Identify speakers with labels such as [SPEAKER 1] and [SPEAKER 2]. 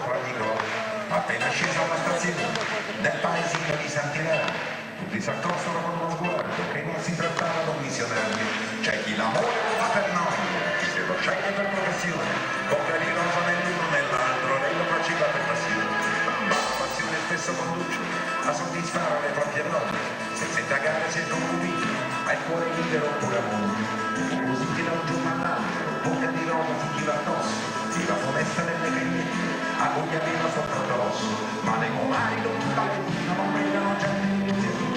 [SPEAKER 1] sopra Nicolò. Appena sceso alla stazione del paesino di Sant'Ilario, tutti si accorsero con uno sguardo che non si trattava di un missionario. C'è chi l'amore lo fa per noia, chi se lo sceglie per professione, conferire nell'uno nell'altro, lei lo faceva per passione. Ma la passione spesso conduce a soddisfare le proprie voglie, senza indagare se non convinto, hai il cuore libero oppure amore. Così che da un giorno all'altro, bocca di roba si tira addosso, si la foresta nelle cagnette, a cui aveva sopra addosso, ma nei comari non pare, non vedono gente.